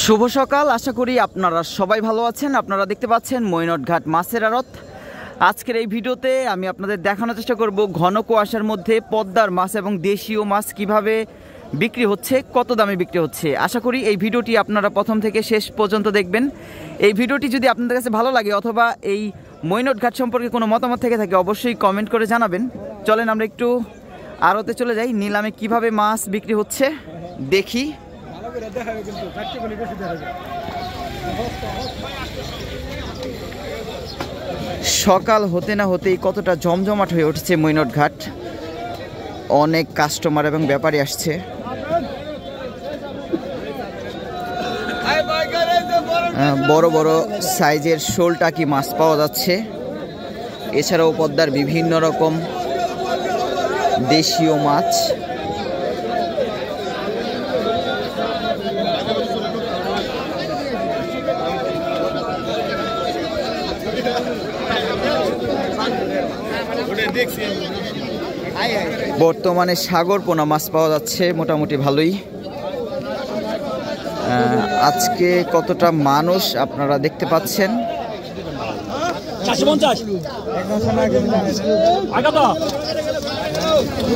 শুভ সকাল, আশা করি আপনারা সবাই ভালো আছেন। আপনারা দেখতে পাচ্ছেন মৈনটঘাট মাছের আড়ত। আজকের এই ভিডিওতে আমি আপনাদের দেখানোর চেষ্টা করব ঘন কুয়াশার মধ্যে পদ্মার মাছ এবং দেশীয় মাছ কিভাবে বিক্রি হচ্ছে, কত দামে বিক্রি হচ্ছে। আশা করি এই ভিডিওটি আপনারা প্রথম থেকে শেষ পর্যন্ত দেখবেন। এই ভিডিওটি যদি আপনাদের কাছে ভালো লাগে অথবা এই মৈনটঘাট সম্পর্কে কোনো মতামত থেকে থাকে অবশ্যই কমেন্ট করে জানাবেন। চলেন আমরা একটু আড়তে চলে যাই, নিলামে কিভাবে মাছ বিক্রি হচ্ছে দেখি। সকাল হতে না হতেই কতটা জমজমাট হয়ে উঠছে মৈনটঘাট। অনেক কাস্টমার এবং ব্যাপারী আসছে। বড় বড় সাইজের শোল টাকি মাছ পাওয়া যাচ্ছে। এছাড়াও পদ্মার বিভিন্ন রকম দেশীয় মাছ। বর্তমানে সাগর পোনা মাছ পাওয়া যাচ্ছে মোটামুটি ভালোই। আজকে কতটা মানুষ আপনারা দেখতে পাচ্ছেন।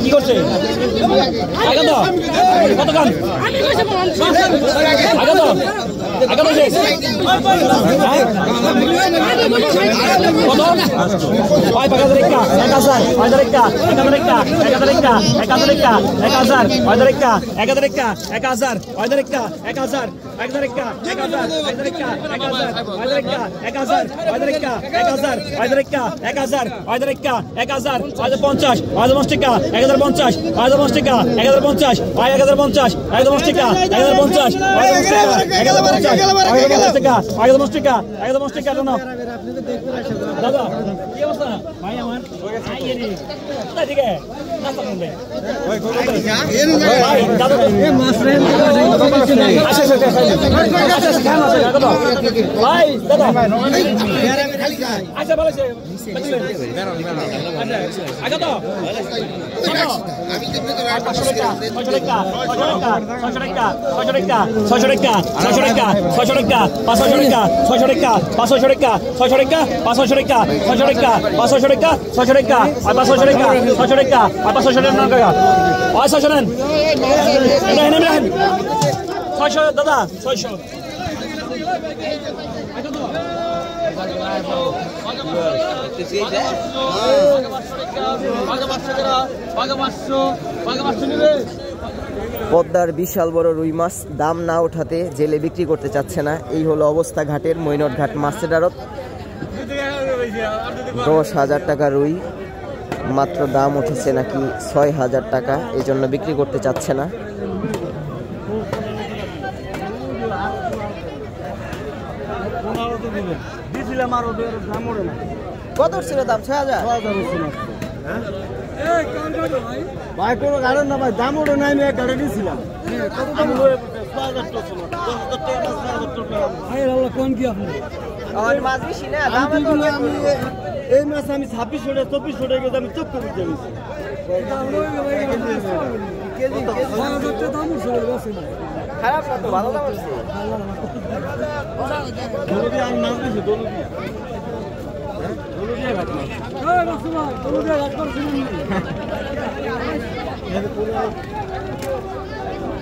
কি করছে দাদা 600 পদ্মার বিশাল বড় রুই মাছ দাম না ওঠাতে জেলে বিক্রি করতে চাচ্ছে না। এই হলো অবস্থা ঘাটের মৈনটঘাট মাছের আড়ত। 10,000 টাকা রুই, মাত্র দাম উঠেছে নাকি 6,000 টাকা, এই জন্য বিক্রি করতে চাচ্ছে না। কত ছিল দাম? 6,000 ভাই কোনো গাড়ি না ভাই, দাম ওটা নাই, আমি এক গাড়ি দিয়েছিলাম। কোন কি আপনি এই মাছ আমি 2600 টাকা 2400 টাকা আমি চোখ করে দিতে খারাপ না তো, ভালো দাম হচ্ছে।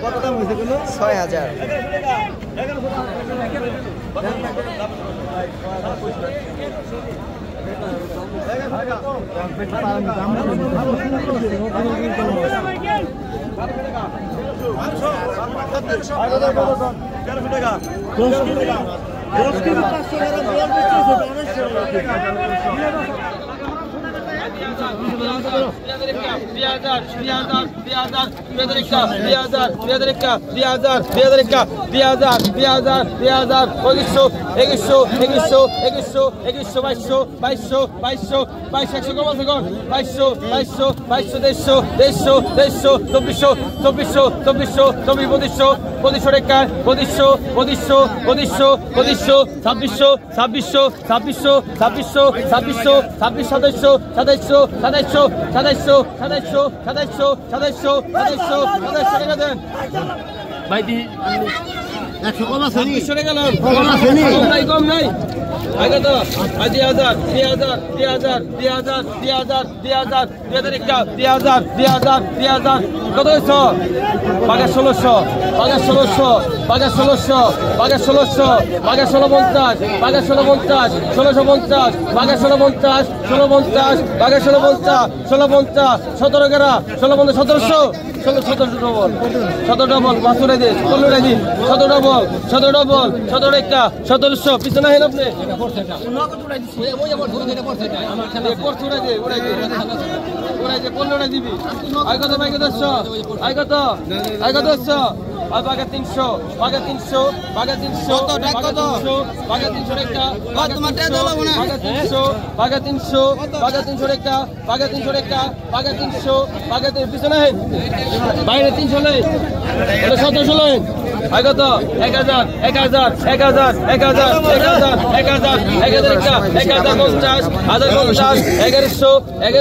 কত দাম হয়েছে? 6,000। ভাই ছাব্বিশশো টাকা গেলাম কম নাই আগে তো 2000 2000 2000 2000 2000 2000 2000 একটা 2000 2000 2000 কত হইছো বাগে 1600 বাগে 1600 বাগে 1600 বাগে 1600 বাগে 1650 বাগে 1650 1650 বাগে 1650 1650 বাগে 1650 1650 17 গেরা 1650 1700 17 ডবল 17 ডবল 500 রে দে 16 রে দিন 17 ডবল 17 ডবল 17 একটা 1700 পিছনে হেন আপনি আই কত ভাই কত আই কত আই কত বাগে 300 বাগে 300 বাগে 300 বাগে 300 রেখা বাগে 300 বাগে 300 বাগে 300 রেখা বাগে 300 রেখা বাগে 300 বাগে পিছনে বাইরে 300 লই 1700 লই আই কত 1000 1000 1000 1000 1000 1000 1000 রেখা 1050 1050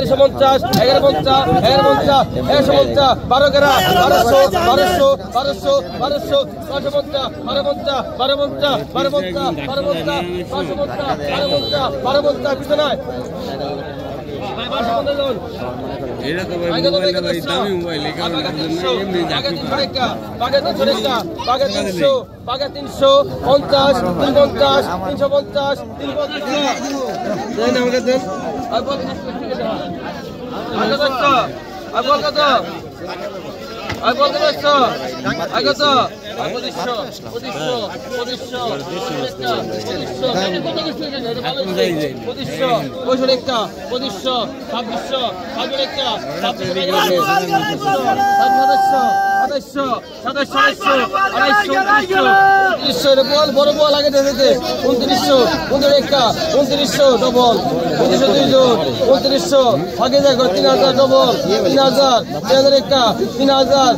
1100 1150 1150 1150 1150 12 গেরা 1200 1200 1200 1200 1250 1250 1250 1250 1250 পিছনে এটা তো ভাই মোবাইলটা ভাই দামি মোবাইল এই কারণে এমনি বাগে 300 রেখা বাগে 300 বাগে 350 350 350 350 দেন আমাকে দেন আর বল কত আর বল কত আর বল কত বড় বল আগে দেখে 2900 ডবল 2900 আগে দেখো 3000 ডবল 3000 একটা 3000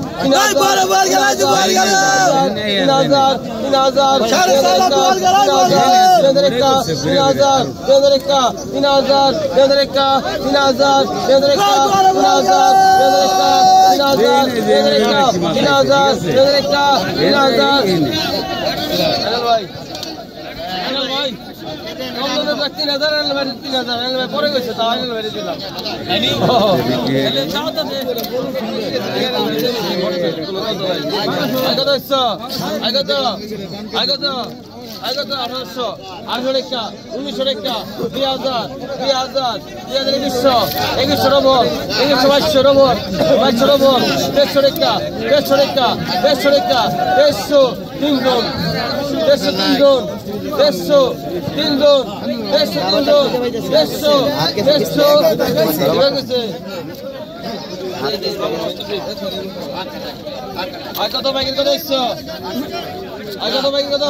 পরে গেছে তাহলে দিলাম আগত 1800 রেখা 1900 রেখা 2000 2100 ডবল 2200 ডবল 2200 ডবল 150 রেখা 150 রেখা 150 রেখা 150 3 জন 150 3 জন 150 3 জন 150 3 জন 150 150 কত ভাই কত